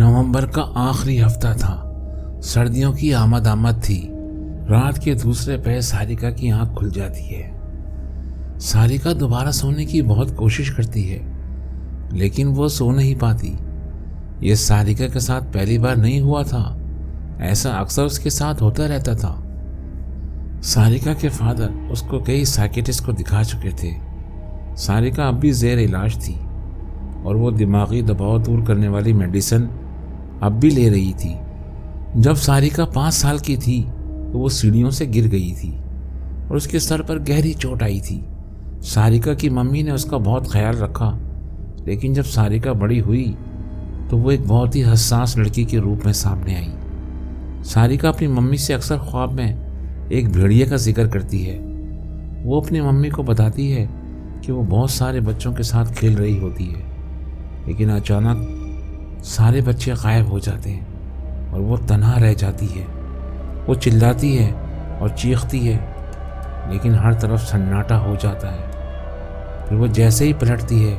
नवंबर का आखिरी हफ्ता था। सर्दियों की आमद थी। रात के दूसरे पहर सारिका की आंख खुल जाती है। सारिका दोबारा सोने की बहुत कोशिश करती है, लेकिन वो सो नहीं पाती। ये सारिका के साथ पहली बार नहीं हुआ था, ऐसा अक्सर उसके साथ होता रहता था। सारिका के फादर उसको कई साइकियाट्रिस्ट को दिखा चुके थे। सारिका अब भी जेर इलाज थी और वो दिमागी दबाव दूर करने वाली मेडिसिन अब भी ले रही थी। जब सारिका 5 साल की थी तो वो सीढ़ियों से गिर गई थी और उसके सर पर गहरी चोट आई थी। सारिका की मम्मी ने उसका बहुत ख्याल रखा, लेकिन जब सारिका बड़ी हुई तो वो एक बहुत ही हसास लड़की के रूप में सामने आई। सारिका अपनी मम्मी से अक्सर ख्वाब में एक भेड़िए का जिक्र करती है। वो अपनी मम्मी को बताती है कि वो बहुत सारे बच्चों के साथ खेल रही होती है, लेकिन अचानक सारे बच्चे गायब हो जाते हैं और वो तन्हा रह जाती है। वो चिल्लाती है और चीखती है, लेकिन हर तरफ सन्नाटा हो जाता है। फिर वो जैसे ही पलटती है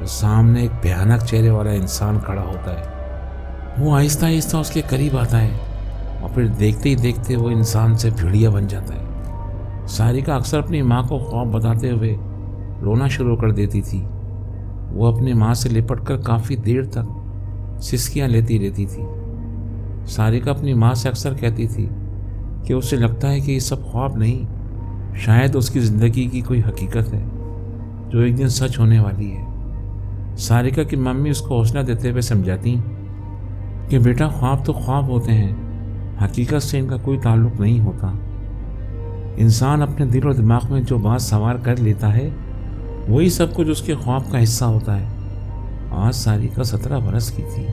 तो सामने एक भयानक चेहरे वाला इंसान खड़ा होता है। वो आहिस्ता आहिस्ता उसके करीब आता है और फिर देखते ही देखते वो इंसान से भेड़िया बन जाता है। सारिका अक्सर अपनी माँ को ख्वाब बताते हुए रोना शुरू कर देती थी। वो अपनी माँ से लिपटकर काफ़ी देर तक सिसकियाँ लेती रहती थी। सारिका अपनी माँ से अक्सर कहती थी कि उसे लगता है कि ये सब ख्वाब नहीं, शायद उसकी ज़िंदगी की कोई हकीकत है जो एक दिन सच होने वाली है। सारिका की मम्मी उसको हौसला देते हुए समझाती कि बेटा, ख्वाब तो ख्वाब होते हैं, हकीकत से इनका कोई ताल्लुक नहीं होता। इंसान अपने दिल और दिमाग में जो बात सवार कर लेता है वही सब कुछ उसके ख्वाब का हिस्सा होता है। आज सारिका 17 बरस की थी।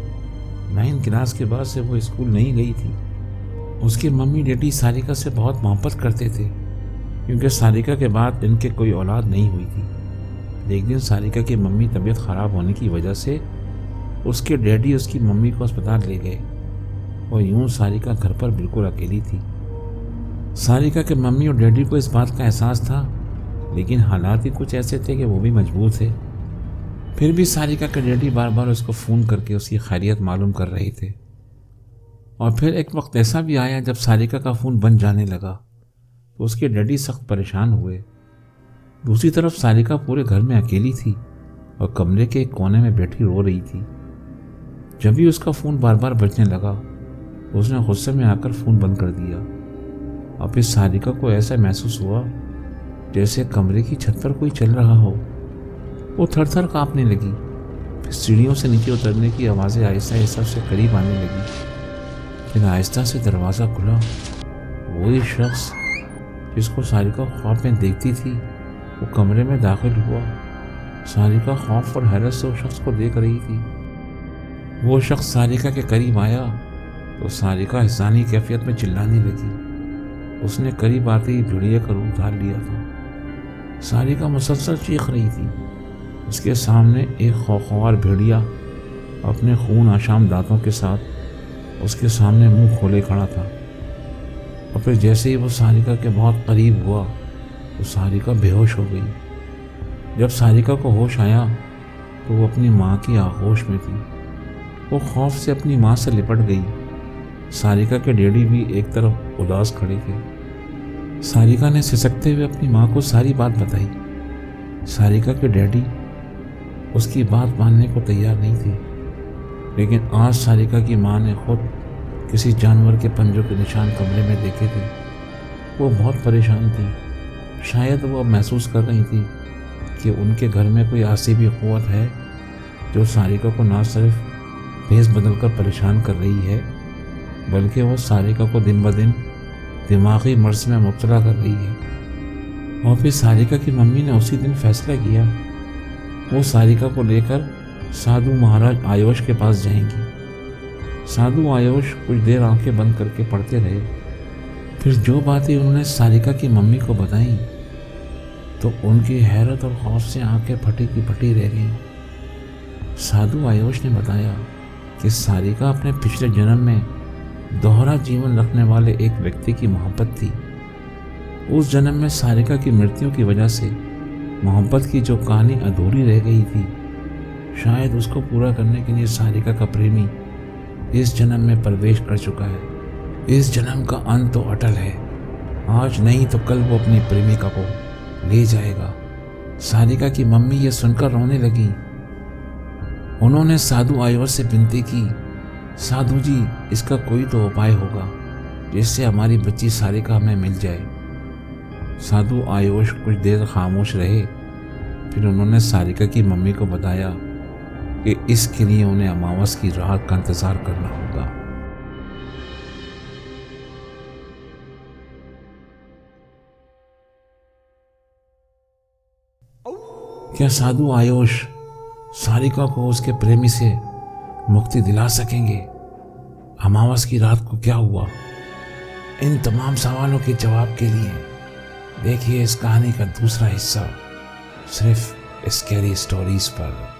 9th क्लास के बाद से वो स्कूल नहीं गई थी। उसके मम्मी डैडी सारिका से बहुत मोहब्बत करते थे, क्योंकि सारिका के बाद इनके कोई औलाद नहीं हुई थी। एक दिन सारिका की मम्मी तबीयत ख़राब होने की वजह से उसके डैडी उसकी मम्मी को अस्पताल ले गए और यूं सारिका घर पर बिल्कुल अकेली थी। सारिका के मम्मी और डैडी को इस बात का एहसास था, लेकिन हालात ही कुछ ऐसे थे कि वो भी मजबूर थे। फिर भी सारिका के डैडी बार बार उसको फ़ोन करके उसकी खैरियत मालूम कर रहे थे। और फिर एक वक्त ऐसा भी आया जब सारिका का फ़ोन बंद जाने लगा तो उसके डैडी सख्त परेशान हुए। दूसरी तरफ सारिका पूरे घर में अकेली थी और कमरे के एक कोने में बैठी रो रही थी। जब भी उसका फ़ोन बार बार बजने लगा तो उसने गुस्से में आकर फ़ोन बंद कर दिया। और फिर सारिका को ऐसा महसूस हुआ जैसे कमरे की छत पर कोई चल रहा हो। वो थर थर काँपने लगी। फिर सीढ़ियों से नीचे उतरने की आवाज़ें आहिस्ता आहिस्ता उससे करीब आने लगी। फिर आहिस्ता से दरवाज़ा खुला। वही शख्स जिसको सारिका ख्वाब में देखती थी वो कमरे में दाखिल हुआ। सारिका खौफ और हैरत से उस शख्स को देख रही थी। वो शख्स सारिका के करीब आया तो सारिका हिसानी कैफियत में चिल्लाने लगी। उसने करीब आते ही भेड़िए का रूप धार लिया था। सारिका मुसलसल चीख रही थी। उसके सामने एक खौफनाक भेड़िया अपने खून आशाम दांतों के साथ उसके सामने मुंह खोले खड़ा था। और फिर जैसे ही वो सारिका के बहुत करीब हुआ तो सारिका बेहोश हो गई। जब सारिका को होश आया तो वो अपनी माँ की आगोश में थी। वो खौफ से अपनी माँ से लिपट गई। सारिका के डैडी भी एक तरफ उदास खड़े थे। सारिका ने सिसकते हुए अपनी माँ को सारी बात बताई। सारिका के डैडी उसकी बात मानने को तैयार नहीं थे, लेकिन आज सारिका की माँ ने खुद किसी जानवर के पंजों के निशान कमरे में देखे थे। वो बहुत परेशान थी। शायद वो महसूस कर रही थी कि उनके घर में कोई आसिबी क़ुव्वत है जो सारिका को ना सिर्फ भेस बदलकर परेशान कर रही है, बल्कि वो सारिका को दिन ब दिन दिमागी मर्ज में मुब्तला कर रही है। और फिर सारिका की मम्मी ने उसी दिन फैसला किया वो सारिका को लेकर साधु महाराज आयोश के पास जाएंगी। साधु आयोश कुछ देर आंखें बंद करके पढ़ते रहे। फिर जो बातें उन्होंने सारिका की मम्मी को बताई तो उनकी हैरत और खौफ से आंखें फटी की फटी रह गईं। साधु आयोश ने बताया कि सारिका अपने पिछले जन्म में दोहरा जीवन रखने वाले एक व्यक्ति की मोहब्बत थी। उस जन्म में सारिका की मृत्यु की वजह से मोहब्बत की जो कहानी अधूरी रह गई थी, शायद उसको पूरा करने के लिए सारिका का प्रेमी इस जन्म में प्रवेश कर चुका है। इस जन्म का अंत तो अटल है। आज नहीं तो कल वो अपनी प्रेमिका को ले जाएगा। सारिका की मम्मी ये सुनकर रोने लगी। उन्होंने साधु आयुष से विनती की, साधु जी, इसका कोई तो उपाय होगा जिससे हमारी बच्ची सारिका हमें मिल जाए। साधु आयुष कुछ देर खामोश रहे, फिर उन्होंने सारिका की मम्मी को बताया कि इसके लिए उन्हें अमावस की रात का इंतजार करना होगा। क्या साधु आयुष सारिका को उसके प्रेमी से मुक्ति दिला सकेंगे? अमावस की रात को क्या हुआ? इन तमाम सवालों के जवाब के लिए देखिए इस कहानी का दूसरा हिस्सा सिर्फ स्कैरी स्टोरीज पर।